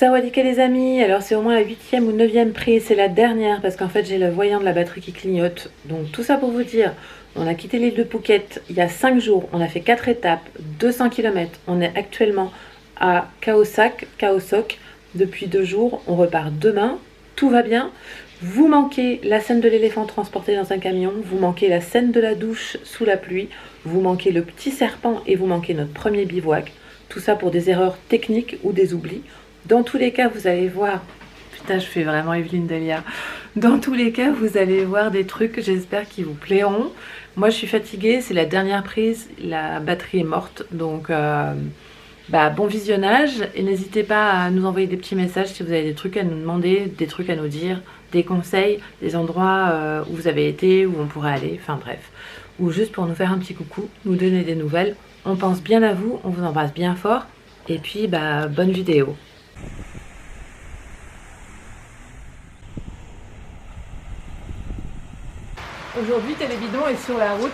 Sawadika les amis, alors c'est au moins la 8e ou 9e prise, c'est la dernière parce qu'en fait j'ai le voyant de la batterie qui clignote. Donc tout ça pour vous dire, on a quitté l'île de Phuket il y a 5 jours, on a fait 4 étapes, 200 km, on est actuellement à Khao Sok depuis 2 jours, on repart demain, tout va bien. Vous manquez la scène de l'éléphant transporté dans un camion, vous manquez la scène de la douche sous la pluie, vous manquez le petit serpent et vous manquez notre premier bivouac. Tout ça pour des erreurs techniques ou des oublis. Dans tous les cas, vous allez voir... Putain, je fais vraiment Evelyne Delia. Dans tous les cas, vous allez voir des trucs, j'espère, qui vous plairont. Moi, je suis fatiguée, c'est la dernière prise, la batterie est morte. Donc, bon visionnage. Et n'hésitez pas à nous envoyer des petits messages si vous avez des trucs à nous demander, des trucs à nous dire, des conseils, des endroits où vous avez été, où on pourrait aller, enfin bref. Ou juste pour nous faire un petit coucou, nous donner des nouvelles. On pense bien à vous, on vous embrasse bien fort. Et puis, bonne vidéo. Aujourd'hui, Télébidon est sur la route.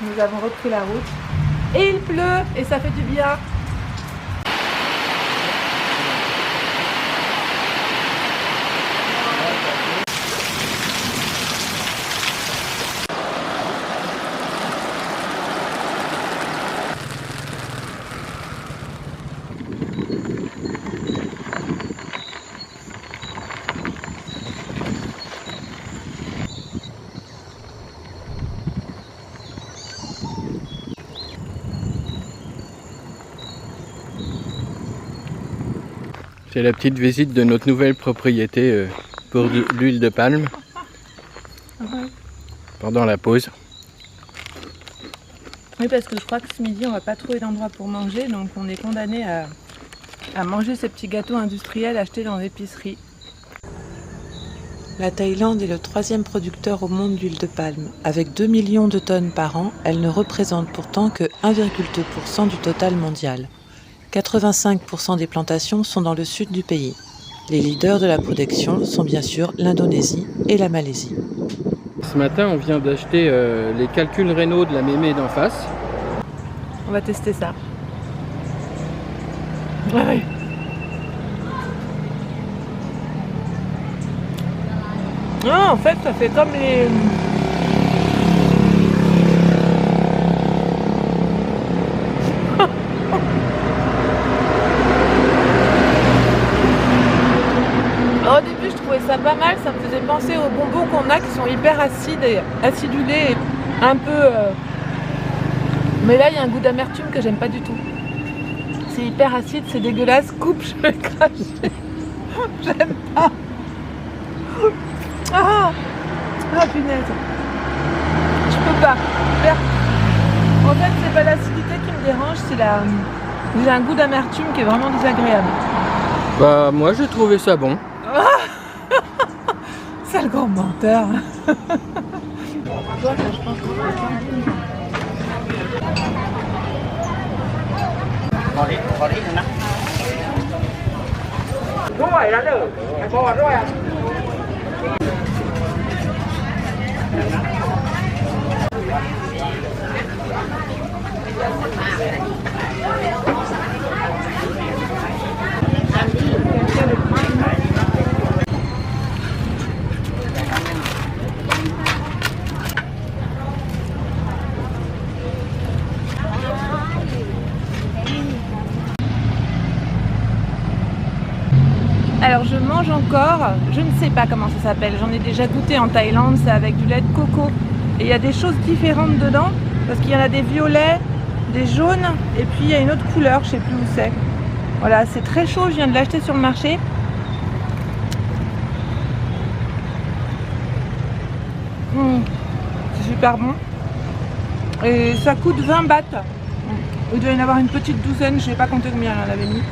Nous avons repris la route. Et il pleut et ça fait du bien. C'est la petite visite de notre nouvelle propriété pour l'huile de palme pendant la pause. Oui, parce que je crois que ce midi on va pas trouver d'endroit pour manger, donc on est condamné à manger ces petits gâteaux industriels achetés dans l'épicerie. La Thaïlande est le 3e producteur au monde d'huile de palme. Avec 2 millions de tonnes par an, elle ne représente pourtant que 1,2% du total mondial. 85% des plantations sont dans le sud du pays. Les leaders de la production sont bien sûr l'Indonésie et la Malaisie. Ce matin, on vient d'acheter les calculs rénaux de la mémé d'en face. On va tester ça. Ah oui. Ah, en fait, ça fait comme les... Au début, je trouvais ça pas mal, ça me faisait penser aux bonbons qu'on a qui sont hyper acides et acidulés, et un peu... Mais là, il y a un goût d'amertume que j'aime pas du tout. C'est hyper acide, c'est dégueulasse, coupe, je vais cracher. J'aime pas. Ah, punaise. Je peux pas. En fait, c'est pas l'acidité qui me dérange, c'est la... J'ai un goût d'amertume qui est vraiment désagréable. Bah, moi, j'ai trouvé ça bon. Sale grand menteur. Alors je mange encore, je ne sais pas comment ça s'appelle, j'en ai déjà goûté en Thaïlande, c'est avec du lait de coco. Et il y a des choses différentes dedans, parce qu'il y en a des violets, des jaunes, et puis il y a une autre couleur, je sais plus où c'est. Voilà, c'est très chaud, je viens de l'acheter sur le marché. C'est super bon. Et ça coûte 20 bahts. Il doit y en avoir une petite douzaine, je n'ai pas compté combien elle avait mis.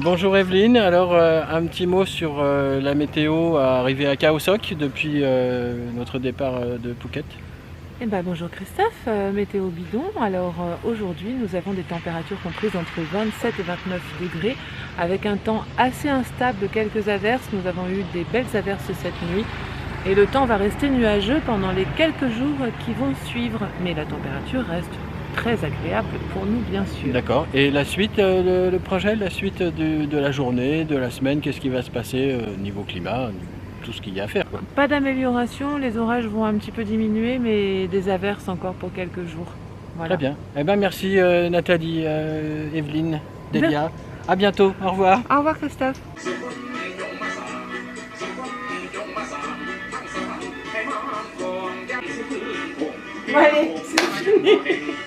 Bonjour Evelyne, alors un petit mot sur la météo arrivée à Cahusoc depuis notre départ de Phuket. Eh ben, bonjour Christophe, météo bidon. Alors aujourd'hui nous avons des températures comprises entre 27 et 29 degrés avec un temps assez instable de quelques averses. Nous avons eu des belles averses cette nuit et le temps va rester nuageux pendant les quelques jours qui vont suivre. Mais la température reste très agréable pour nous bien sûr. D'accord, et la suite, le projet, la suite de la journée, de la semaine, qu'est-ce qui va se passer niveau climat, tout ce qu'il y a à faire quoi. Pas d'amélioration, les orages vont un petit peu diminuer mais des averses encore pour quelques jours. Voilà. Très bien, eh ben merci Nathalie, Evelyne, Delia, à bientôt, au revoir. Au revoir Christophe. Allez, c'est fini.